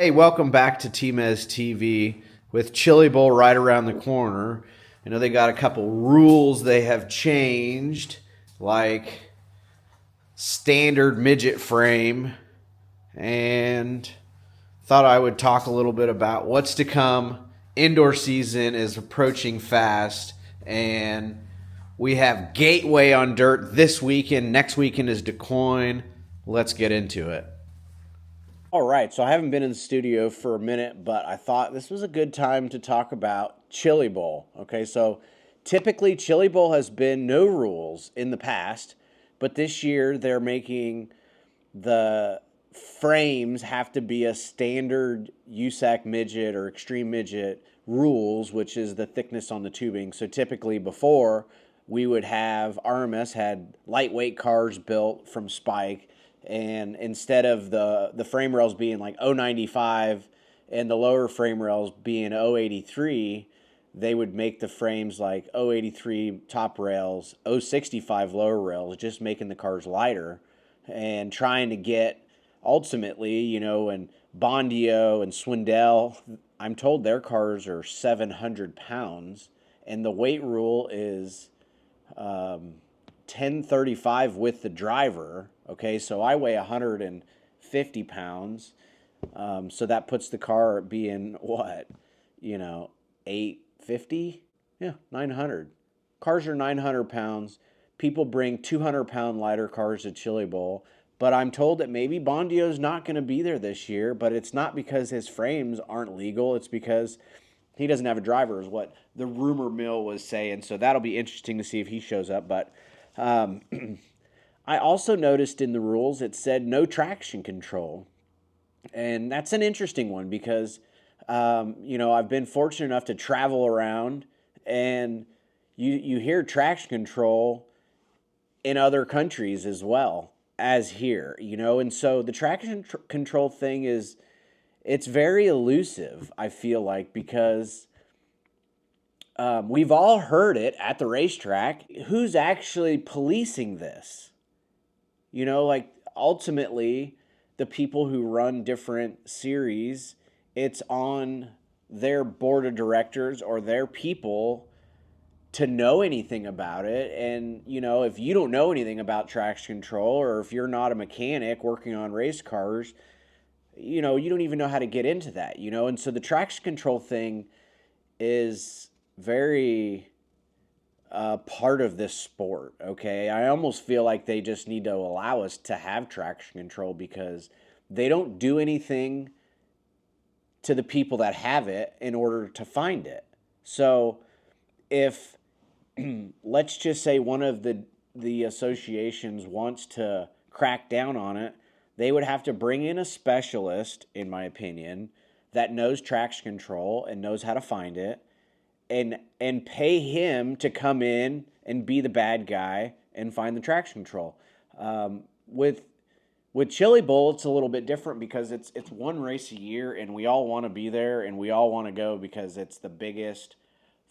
Hey, welcome back to TMez TV with Chili Bowl right around the corner. I know they got a couple rules they have changed, like standard midget frame, and thought I would talk a little bit about what's to come. Indoor season is approaching fast, and we have Gateway on dirt this weekend. Next weekend is DeCoin. Let's get into it. All right, so I haven't been in the studio for a minute, but I thought this was a good time to talk about Chili Bowl. Okay, so typically Chili Bowl has been no rules in the past, but this year they're making the frames have to be a standard USAC midget or extreme midget rules, which is the thickness on the tubing. So typically before we would have RMS had lightweight cars built from Spike, and instead of the frame rails being like 095 and the lower frame rails being 083, they would make the frames like 083 top rails, 065 lower rails, just making the cars lighter and trying to get ultimately, and Bondio and Swindell, I'm told their cars are 700 pounds, and the weight rule is 1035 with the driver. Okay, so I weigh 150 pounds. So that puts the car at being what, 850? Yeah, 900. Cars are 900 pounds. People bring 200-pound lighter cars to Chili Bowl. But I'm told that maybe Bondio's not going to be there this year, but it's not because his frames aren't legal. It's because he doesn't have a driver, is what the rumor mill was saying. So that'll be interesting to see if he shows up. But um, I also noticed in the rules it said no traction control. And that's an interesting one because, I've been fortunate enough to travel around, and you hear traction control in other countries as well as here, and so the control thing it's very elusive, I feel like, because we've all heard it at the racetrack. Who's actually policing this? Like ultimately, the people who run different series, it's on their board of directors or their people to know anything about it. And, if you don't know anything about traction control, or if you're not a mechanic working on race cars, you don't even know how to get into that, And so the traction control thing is very part of this sport, okay? I almost feel like they just need to allow us to have traction control because they don't do anything to the people that have it in order to find it. So if let's just say one of the associations wants to crack down on it, they would have to bring in a specialist, in my opinion, that knows traction control and knows how to find it, and pay him to come in and be the bad guy and find the traction control. With Chili Bowl, it's a little bit different because it's one race a year, and we all want to be there and we all want to go because it's the biggest,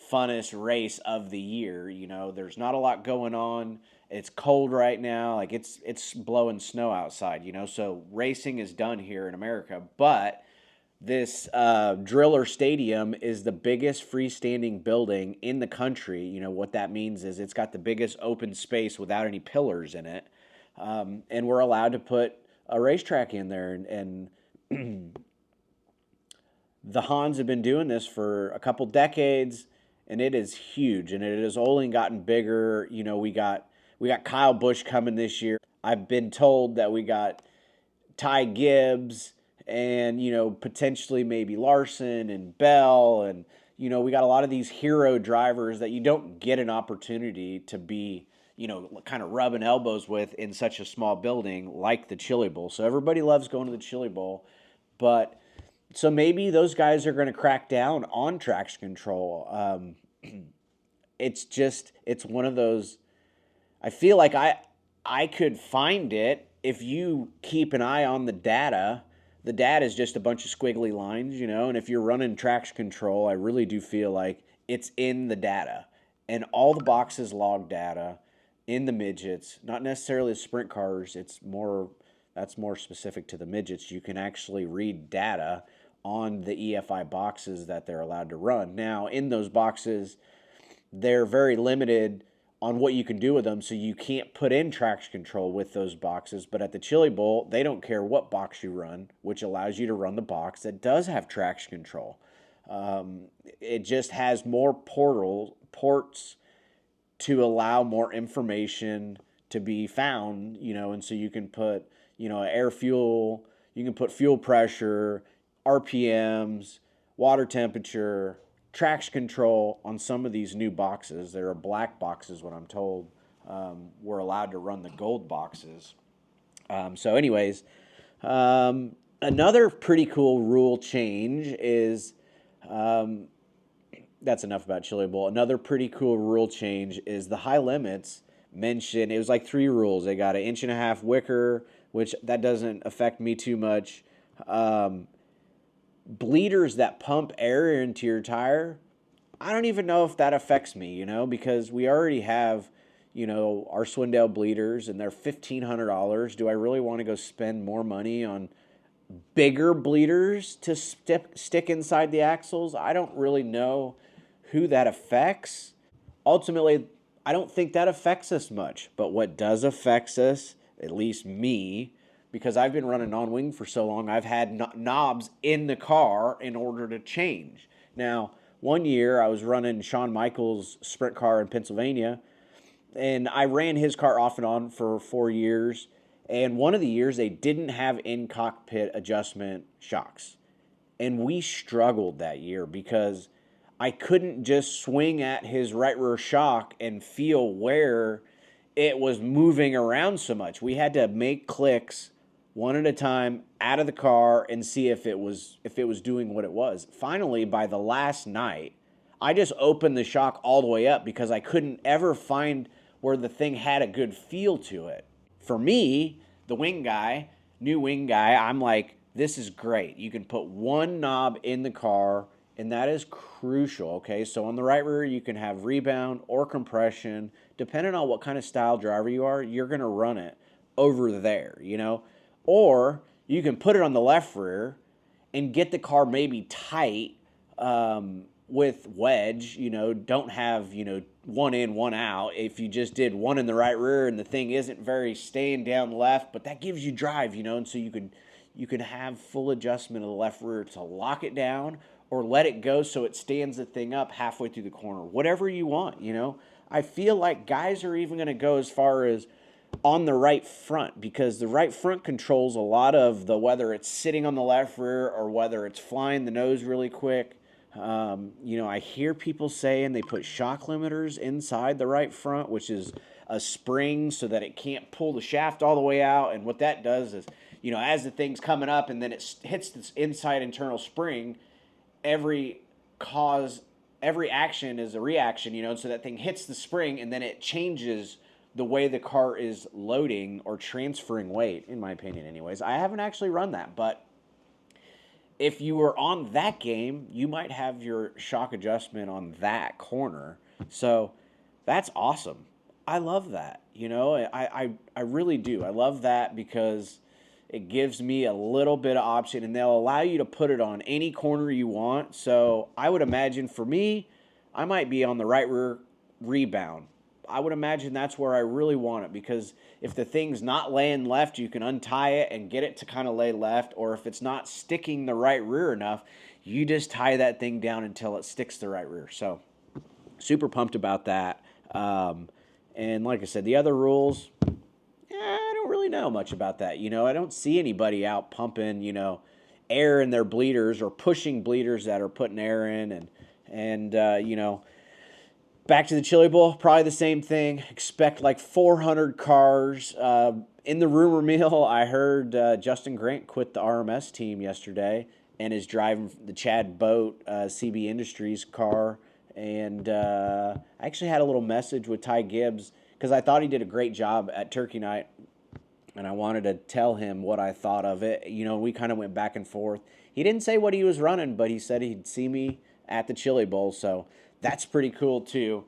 funnest race of the year. There's not a lot going on. It's cold right now, like it's blowing snow outside. So racing is done here in America, but this Driller Stadium is the biggest freestanding building in the country. What that means is it's got the biggest open space without any pillars in it. And we're allowed to put a racetrack in there. And the Hans have been doing this for a couple decades, and it is huge. And it has only gotten bigger. We got Kyle Busch coming this year. I've been told that we got Ty Gibbs and, potentially maybe Larson and Bell. And, we got a lot of these hero drivers that you don't get an opportunity to be, kind of rubbing elbows with in such a small building like the Chili Bowl. So everybody loves going to the Chili Bowl. But so maybe those guys are going to crack down on traction control. It's one of those. I feel like I could find it if you keep an eye on the data. The data is just a bunch of squiggly lines, and if you're running traction control, I really do feel like it's in the data. And all the boxes log data in the midgets, not necessarily the sprint cars. That's more specific to the midgets. You can actually read data on the EFI boxes that they're allowed to run. Now, in those boxes, they're very limited on what you can do with them, so you can't put in traction control with those boxes. But at the Chili Bowl, they don't care what box you run, which allows you to run the box that does have traction control. It just has more ports to allow more information to be found, and so you can put, air fuel, you can put fuel pressure, RPMs, water temperature, traction control on some of these new boxes. There are black boxes, what I'm told. We're allowed to run the gold boxes. Anyways, another pretty cool rule change is that's enough about Chili Bowl. Another pretty cool rule change is the high limits mentioned. It was like 3 rules. They got an 1.5-inch wicker, which that doesn't affect me too much. Bleeders that pump air into your tire, I don't even know if that affects me, because we already have, our Swindale bleeders and they're $1,500. Do I really want to go spend more money on bigger bleeders to stick inside the axles? I don't really know who that affects. Ultimately, I don't think that affects us much. But what does affect us, at least me, because I've been running on-wing for so long, I've had knobs in the car in order to change. Now, one year I was running Shawn Michaels' sprint car in Pennsylvania, and I ran his car off and on for 4 years. And one of the years they didn't have in-cockpit adjustment shocks. And we struggled that year because I couldn't just swing at his right rear shock and feel where it was moving around so much. We had to make clicks one at a time out of the car and see if it was doing what it was. Finally, by the last night, I just opened the shock all the way up because I couldn't ever find where the thing had a good feel to it. For me, the new wing guy, I'm like, this is great. You can put one knob in the car, and that is crucial, okay? So on the right rear, you can have rebound or compression. Depending on what kind of style driver you are, you're going to run it over there, Or you can put it on the left rear and get the car maybe tight with wedge, don't have, one in, one out. If you just did one in the right rear and the thing isn't very staying down left, but that gives you drive, and so you could have full adjustment of the left rear to lock it down or let it go so it stands the thing up halfway through the corner. Whatever you want, I feel like guys are even going to go as far as on the right front, because the right front controls a lot of the, whether it's sitting on the left rear or whether it's flying the nose really quick. I hear people saying they put shock limiters inside the right front, which is a spring so that it can't pull the shaft all the way out. And what that does is, as the thing's coming up and then it hits this inside internal spring, every action is a reaction, and so that thing hits the spring and then it changes the way the car is loading or transferring weight, in my opinion anyways. I haven't actually run that, but if you were on that game, you might have your shock adjustment on that corner. So that's awesome. I love that. I really do. I love that because it gives me a little bit of option, and they'll allow you to put it on any corner you want. So I would imagine for me, I might be on the right rear rebound. I would imagine that's where I really want it, because if the thing's not laying left, you can untie it and get it to kind of lay left. Or if it's not sticking the right rear enough, you just tie that thing down until it sticks the right rear. So super pumped about that. And like I said, the other rules, I don't really know much about that. I don't see anybody out pumping, air in their bleeders or pushing bleeders that are putting air in. And back to the Chili Bowl, probably the same thing. Expect like 400 cars. In the rumor mill, I heard Justin Grant quit the RMS team yesterday and is driving the Chad Boat CB Industries car. And I actually had a little message with Ty Gibbs because I thought he did a great job at Turkey Night, and I wanted to tell him what I thought of it. We kind of went back and forth. He didn't say what he was running, but he said he'd see me at the Chili Bowl, so that's pretty cool too.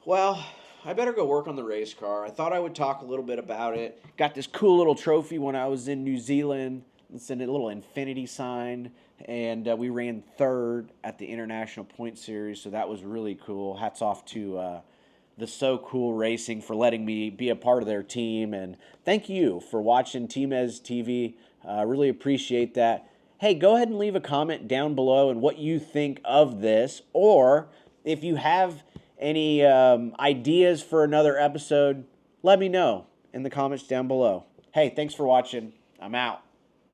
Well, I better go work on the race car. I thought I would talk a little bit about it. Got this cool little trophy when I was in New Zealand send a little infinity sign, and we ran third at the International Point Series, so that was really cool. Hats off to the So Cool Racing for letting me be a part of their team, and thank you for watching TmezTv. Really appreciate that. Hey, go ahead and leave a comment down below and what you think of this, or if you have any ideas for another episode, let me know in the comments down below. Hey, thanks for watching. I'm out.